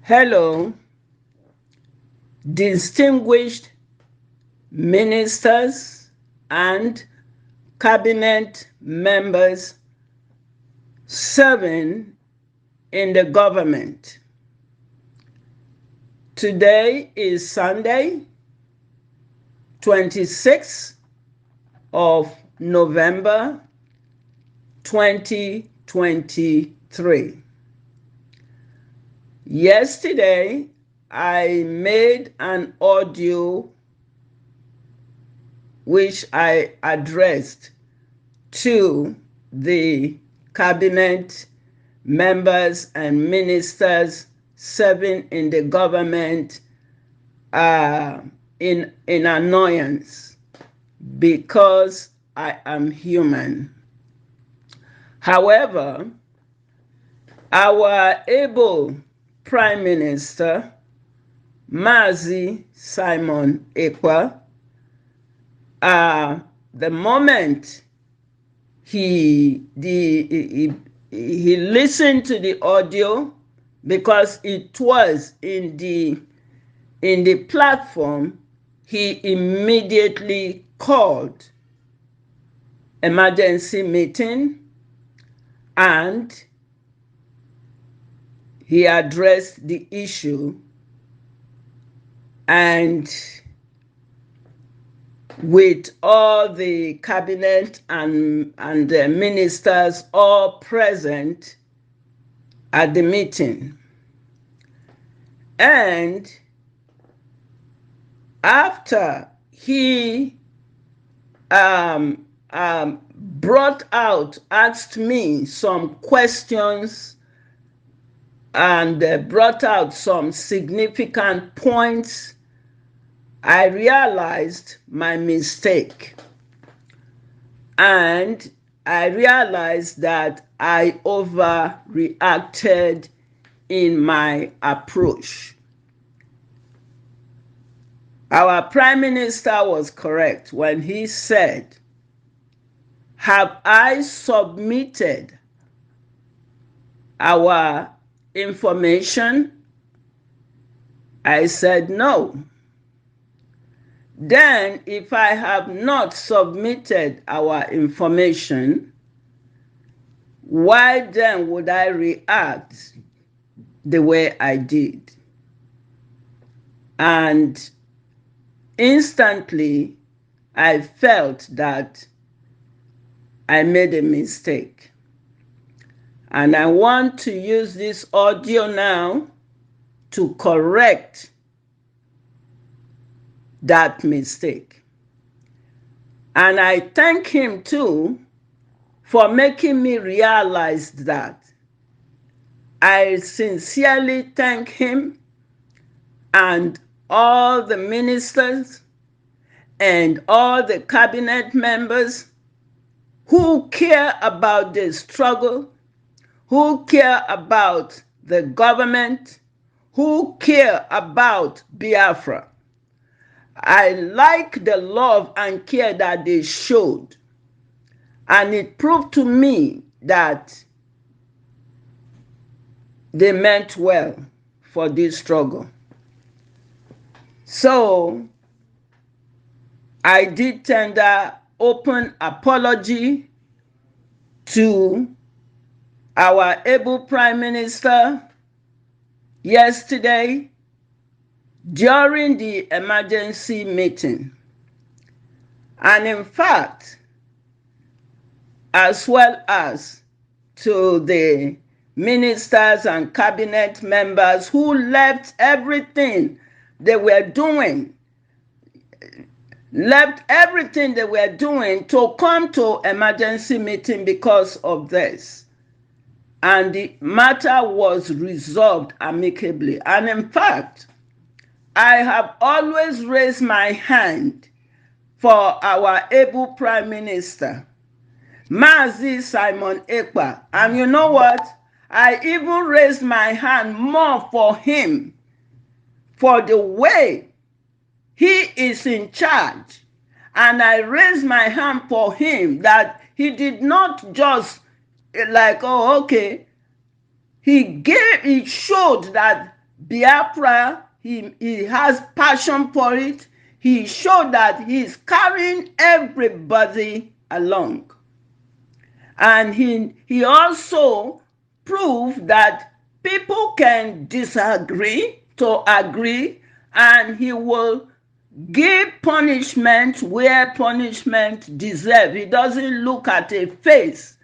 Hello, distinguished ministers and cabinet members serving in the government. Today is Sunday, 26th of November 2023. Yesterday, I made an audio which I addressed to the cabinet members and ministers serving in the government in annoyance because I am human. However, our able Prime Minister, Mazi Simon Ekpa, the moment he listened to the audio, because it was in the platform, he immediately called emergency meeting and he addressed the issue, and with all the cabinet and the ministers all present at the meeting. And after he asked me some questions and brought out some significant points, I realized my mistake. And I realized that I overreacted in my approach. Our Prime Minister was correct when he said, "Have I submitted our information?" I said no. Then, if I have not submitted our information, why then would I react the way I did? And instantly, I felt that I made a mistake. And I want to use this audio now to correct that mistake. And I thank him too for making me realize that. I sincerely thank him and all the ministers and all the cabinet members who care about the struggle, who care about the government, who care about Biafra. I like the love and care that they showed. And it proved to me that they meant well for this struggle. So I did tender open apology to our able Prime Minister yesterday during the emergency meeting. And in fact, as well as to the ministers and cabinet members who left everything they were doing, to come to emergency meeting because of this. And the matter was resolved amicably. And in fact, I have always raised my hand for our able Prime Minister, Mazi Simon Ekpa. And you know what? I even raised my hand more for him, for the way he is in charge. And I raised my hand for him that he did not just like, oh, okay. He showed that Biafra, he has passion for it. He showed that he's carrying everybody along. And he also proved that people can disagree to agree, and he will give punishment where punishment deserves. He doesn't look at a face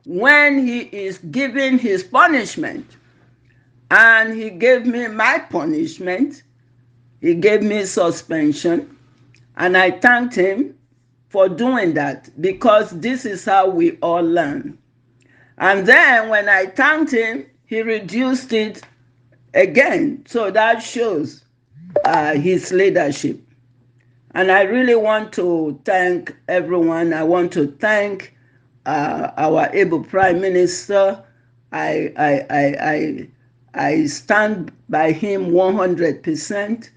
when he is giving his punishment. And he gave me my punishment. He gave me suspension. And I thanked him for doing that, because this is how we all learn. And then when I thanked him, he reduced it again. So that shows his leadership. And I really want to thank everyone. I want to thank our able Prime Minister. I stand by him 100%.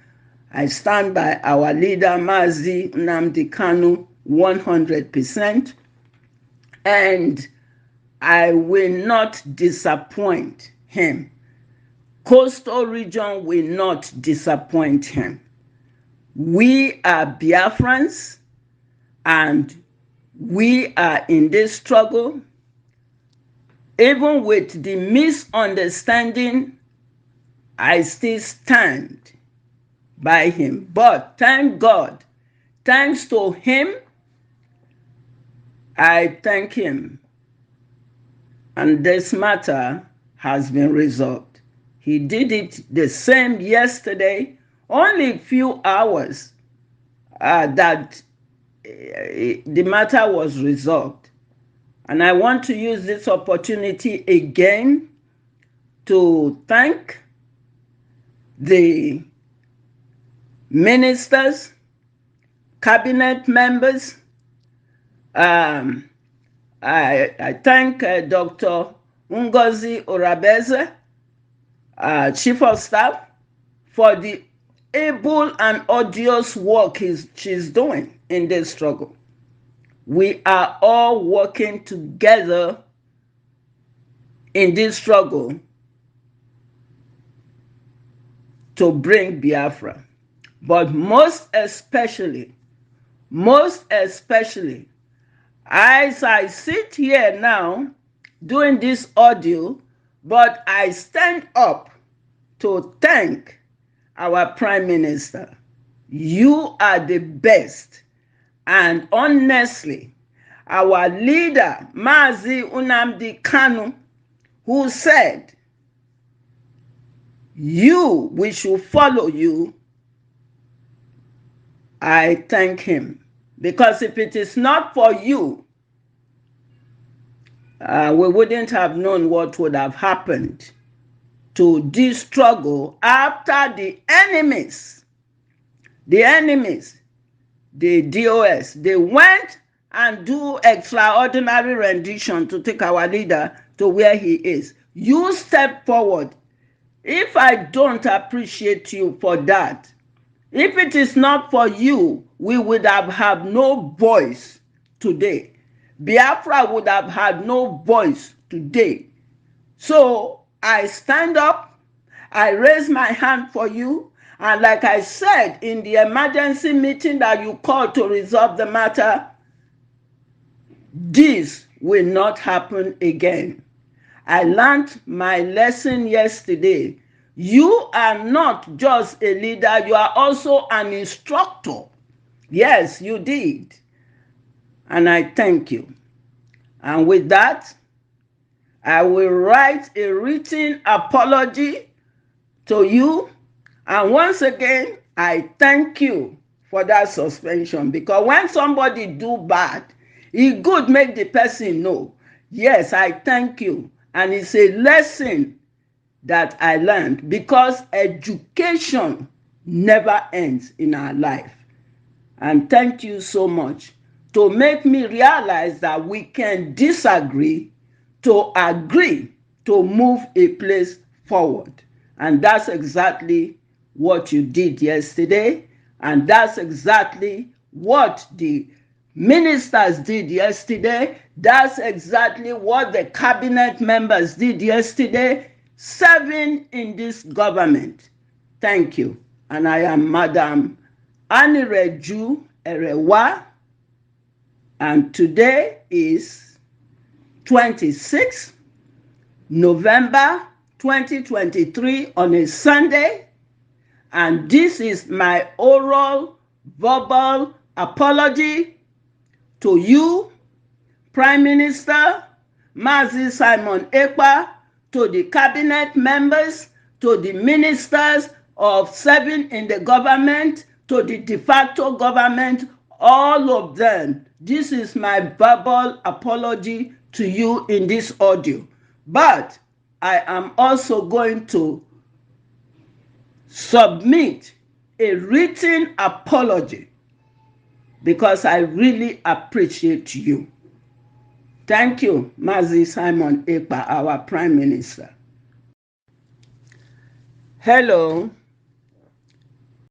I stand by our leader, Mazi Nnamdi Kanu, 100%. And I will not disappoint him. Coastal region will not disappoint him. We are Biafrans, and we are in this struggle. Even with the misunderstanding, I still stand by him. But thank God, thanks to him, I thank him. And this matter has been resolved. He did it the same yesterday, only a few hours that the matter was resolved. And I want to use this opportunity again to thank the ministers, cabinet members. I thank Dr. Ngozi Orabeze, Chief of Staff, for the able and odious work she's doing in this struggle. We are all working together in this struggle to bring Biafra. But most especially, as I sit here now doing this audio, but I stand up to thank our Prime Minister. You are the best. And honestly, our leader, Mazi Nnamdi Kanu, who said, we should follow you, I thank him. Because if it is not for you, we wouldn't have known what would have happened to this struggle after the enemies, the DOS, they went and do extraordinary rendition to take our leader to where he is. You step forward. If I don't appreciate you for that, if it is not for you, we would have had no voice today. Biafra would have had no voice today. So I stand up, I raise my hand for you, and like I said in the emergency meeting that you called to resolve the matter, this will not happen again. I learned my lesson yesterday. You are not just a leader, you are also an instructor. Yes, you did. And I thank you. And with that, I will write a written apology to you. And once again, I thank you for that suspension. Because when somebody do bad, it good make the person know. Yes, I thank you. And it's a lesson that I learned, because education never ends in our life. And thank you so much to make me realize that we can disagree to agree to move a place forward. And that's exactly what you did yesterday. And that's exactly what the ministers did yesterday. That's exactly what the cabinet members did yesterday. serving in this government. Thank you. And I am Madam Anireju Erewa, and today is 26 November 2023 on a Sunday, and this is my oral verbal apology to you, Prime Minister Mazi Simon Ekpa, to the cabinet members, to the ministers of serving in the government, to the de facto government, all of them. This is my verbal apology to you in this audio. But I am also going to submit a written apology because I really appreciate you. Thank you, Mazi Simon Ekpa, our Prime Minister. Hello.